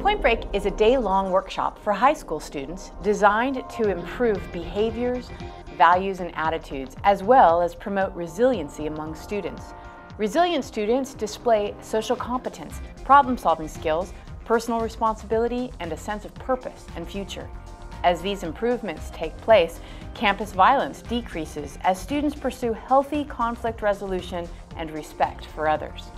Point Break is a day-long workshop for high school students designed to improve behaviors, values, and attitudes, as well as promote resiliency among students. Resilient students display social competence, problem-solving skills, personal responsibility, and a sense of purpose and future. As these improvements take place, campus violence decreases as students pursue healthy conflict resolution and respect for others.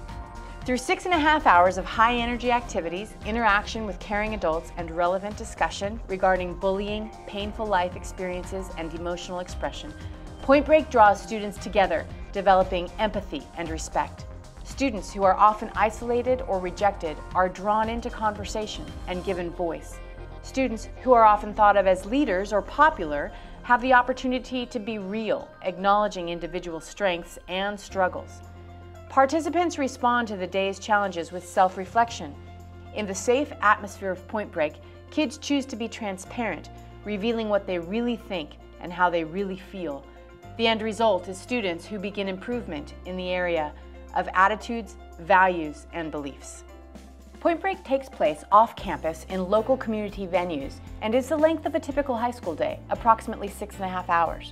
Through 6.5 hours of high-energy activities, interaction with caring adults, and relevant discussion regarding bullying, painful life experiences, and emotional expression, Point Break draws students together, developing empathy and respect. Students who are often isolated or rejected are drawn into conversation and given voice. Students who are often thought of as leaders or popular have the opportunity to be real, acknowledging individual strengths and struggles. Participants respond to the day's challenges with self-reflection. In the safe atmosphere of Point Break, kids choose to be transparent, revealing what they really think and how they really feel. The end result is students who begin improvement in the area of attitudes, values, and beliefs. Point Break takes place off campus in local community venues and is the length of a typical high school day, approximately 6.5 hours.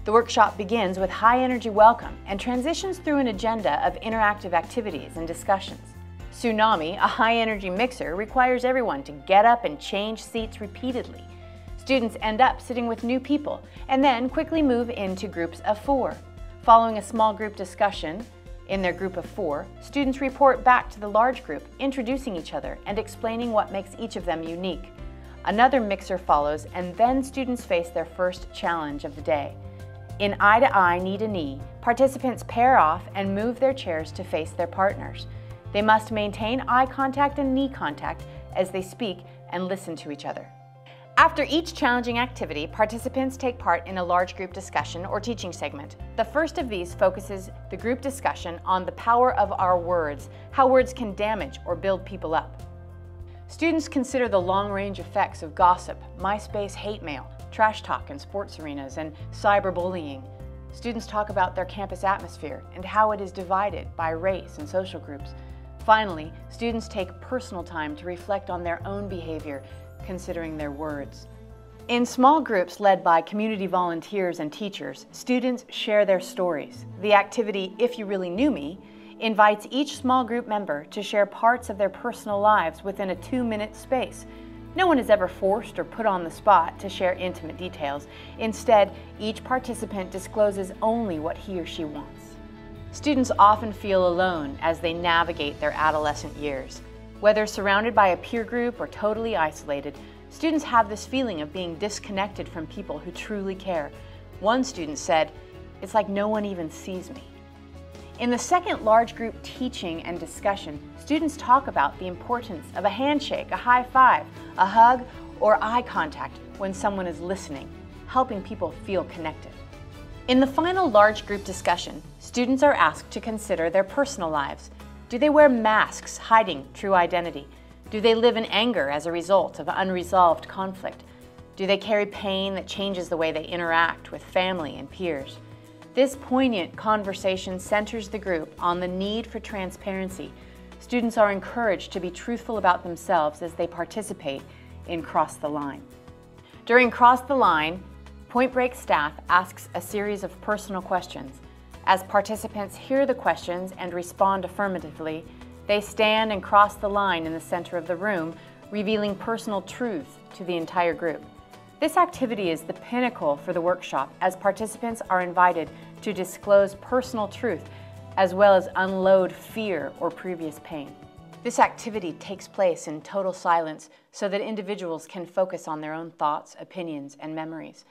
The workshop begins with high-energy welcome and transitions through an agenda of interactive activities and discussions. Tsunami, a high-energy mixer, requires everyone to get up and change seats repeatedly. Students end up sitting with new people and then quickly move into groups of 4. Following a small group discussion, in their group of 4, students report back to the large group, introducing each other and explaining what makes each of them unique. Another mixer follows, and then students face their first challenge of the day. In eye to eye, knee to knee, participants pair off and move their chairs to face their partners. They must maintain eye contact and knee contact as they speak and listen to each other. After each challenging activity, participants take part in a large group discussion or teaching segment. The first of these focuses the group discussion on the power of our words, how words can damage or build people up. Students consider the long-range effects of gossip, MySpace hate mail, trash talk in sports arenas, and cyberbullying. Students talk about their campus atmosphere and how it is divided by race and social groups. Finally, students take personal time to reflect on their own behavior, considering their words. In small groups led by community volunteers and teachers, students share their stories. The activity, If You Really Knew Me, invites each small group member to share parts of their personal lives within a 2-minute space. No one is ever forced or put on the spot to share intimate details. Instead, each participant discloses only what he or she wants. Students often feel alone as they navigate their adolescent years. Whether surrounded by a peer group or totally isolated, students have this feeling of being disconnected from people who truly care. One student said, "It's like no one even sees me." In the second large group teaching and discussion, students talk about the importance of a handshake, a high five, a hug, or eye contact when someone is listening, helping people feel connected. In the final large group discussion, students are asked to consider their personal lives. Do they wear masks hiding true identity? Do they live in anger as a result of unresolved conflict? Do they carry pain that changes the way they interact with family and peers? This poignant conversation centers the group on the need for transparency. Students are encouraged to be truthful about themselves as they participate in Cross the Line. During Cross the Line, Point Break staff asks a series of personal questions. As participants hear the questions and respond affirmatively, they stand and cross the line in the center of the room, revealing personal truth to the entire group. This activity is the pinnacle for the workshop, as participants are invited to disclose personal truth as well as unload fear or previous pain. This activity takes place in total silence so that individuals can focus on their own thoughts, opinions, and memories.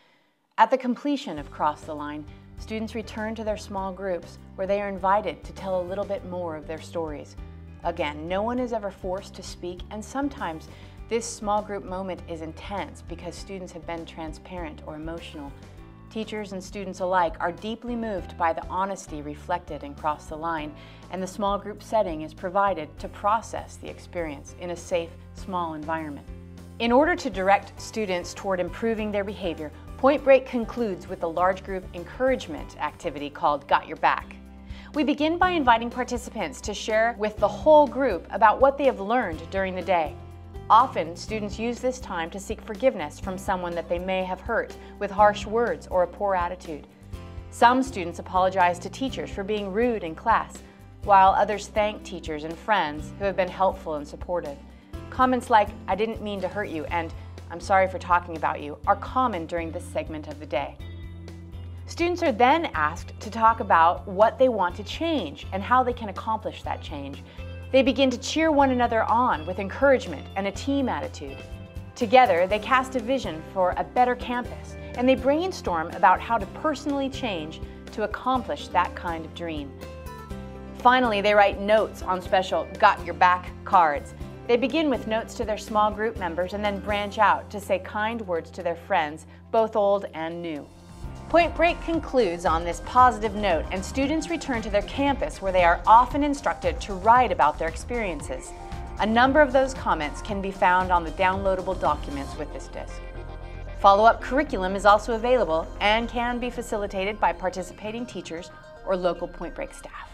At the completion of Cross the Line, students return to their small groups where they are invited to tell a little bit more of their stories. Again, no one is ever forced to speak, and sometimes this small group moment is intense because students have been transparent or emotional. Teachers and students alike are deeply moved by the honesty reflected in Cross the Line, and the small group setting is provided to process the experience in a safe, small environment. In order to direct students toward improving their behavior, Point Break concludes with a large group encouragement activity called Got Your Back. We begin by inviting participants to share with the whole group about what they have learned during the day. Often, students use this time to seek forgiveness from someone that they may have hurt with harsh words or a poor attitude. Some students apologize to teachers for being rude in class, while others thank teachers and friends who have been helpful and supportive. Comments like, "I didn't mean to hurt you," and "I'm sorry for talking about you," are common during this segment of the day. Students are then asked to talk about what they want to change and how they can accomplish that change. They begin to cheer one another on with encouragement and a team attitude. Together, they cast a vision for a better campus, and they brainstorm about how to personally change to accomplish that kind of dream. Finally, they write notes on special "Got Your Back" cards. They begin with notes to their small group members and then branch out to say kind words to their friends, both old and new. Point Break concludes on this positive note, and students return to their campus where they are often instructed to write about their experiences. A number of those comments can be found on the downloadable documents with this disc. Follow-up curriculum is also available and can be facilitated by participating teachers or local Point Break staff.